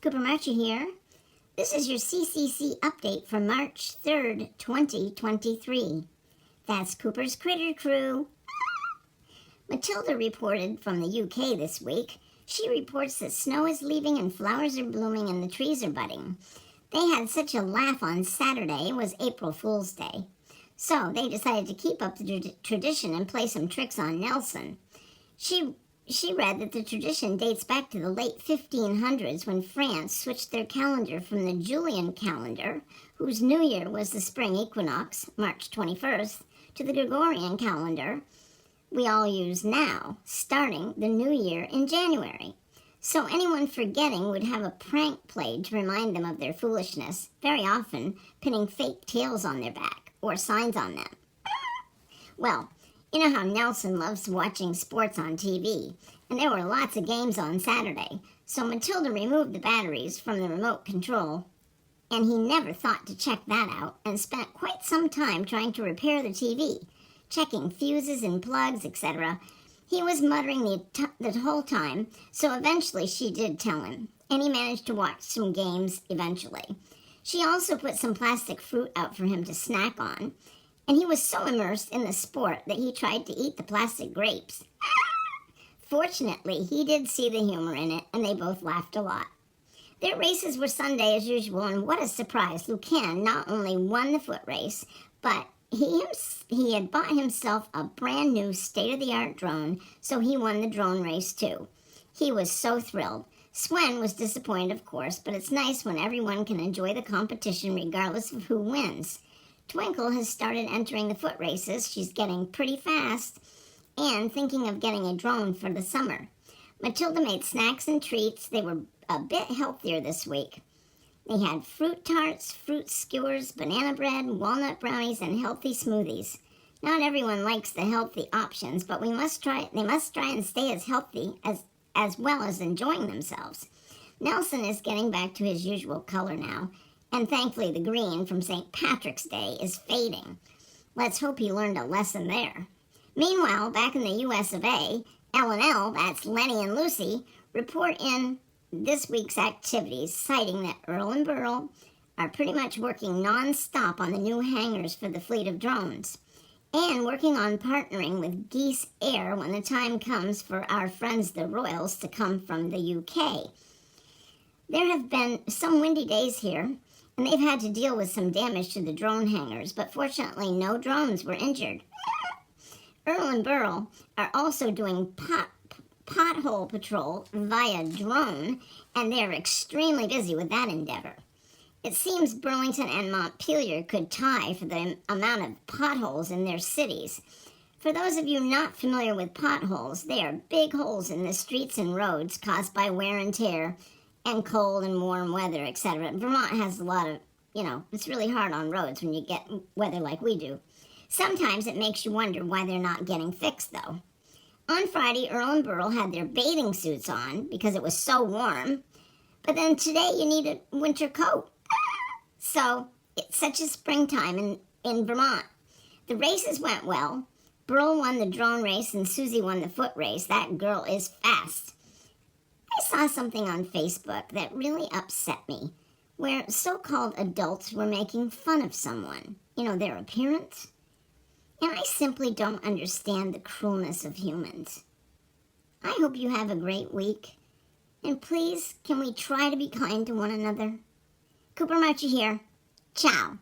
Cooper Marcher here. This is your CCC Update for March 3rd, 2023. That's Cooper's Critter Crew. Matilda reported from the UK this week. She reports that snow is leaving and flowers are blooming and the trees are budding. They had such a laugh on Saturday. It was April Fool's Day. So they decided to keep up the tradition and play some tricks on Nelson. She read that the tradition dates back to the late 1500s when France switched their calendar from the Julian calendar, whose new year was the spring equinox, March 21st, to the Gregorian calendar we all use now, starting the new year in January. So anyone forgetting would have a prank played to remind them of their foolishness, very often pinning fake tails on their back or signs on them. Well, you know how Nelson loves watching sports on TV, and there were lots of games on Saturday, so Matilda removed the batteries from the remote control, and he never thought to check that out and spent quite some time trying to repair the TV, checking fuses and plugs, etc. He was muttering the whole time, so eventually she did tell him, and he managed to watch some games eventually. She also put some plastic fruit out for him to snack on, and he was so immersed in the sport that he tried to eat the plastic grapes. Fortunately, he did see the humor in it, and they both laughed a lot. Their races were Sunday as usual, and what a surprise. Lucan not only won the foot race, but he had bought himself a brand new state-of-the-art drone, so he won the drone race too. He was so thrilled. Swen was disappointed, of course, but it's nice when everyone can enjoy the competition regardless of who wins. Twinkle has started entering the foot races. She's getting pretty fast and thinking of getting a drone for the summer. Matilda made snacks and treats. They were a bit healthier this week. They had fruit tarts, fruit skewers, banana bread, walnut brownies, and healthy smoothies. Not everyone likes the healthy options, but they must try and stay as healthy as well as enjoying themselves. Nelson is getting back to his usual color now, and thankfully the green from St. Patrick's Day is fading. Let's hope he learned a lesson there. Meanwhile, back in the US of A, L&L, that's Lenny and Lucy, report in this week's activities, citing that Earl and Burl are pretty much working non-stop on the new hangars for the fleet of drones, and working on partnering with Geese Air when the time comes for our friends the Royals to come from the UK. There have been some windy days here, and they've had to deal with some damage to the drone hangars, but fortunately no drones were injured. Earl and Burl are also doing pothole patrol via drone, and they're extremely busy with that endeavor. It seems Burlington and Montpelier could tie for the amount of potholes in their cities. For those of you not familiar with potholes, they are big holes in the streets and roads caused by wear and tear and cold and warm weather, etc. Vermont has a lot of, it's really hard on roads when you get weather like we do. Sometimes it makes you wonder why they're not getting fixed, though. On Friday, Earl and Burl had their bathing suits on because it was so warm. But then today you need a winter coat. So it's such a springtime in Vermont. The races went well. Burl won the drone race and Susie won the foot race. That girl is fast. I saw something on Facebook that really upset me, where so-called adults were making fun of someone, their appearance. And I simply don't understand the cruelness of humans. I hope you have a great week. And please, can we try to be kind to one another? Cooper Marcher here. Ciao.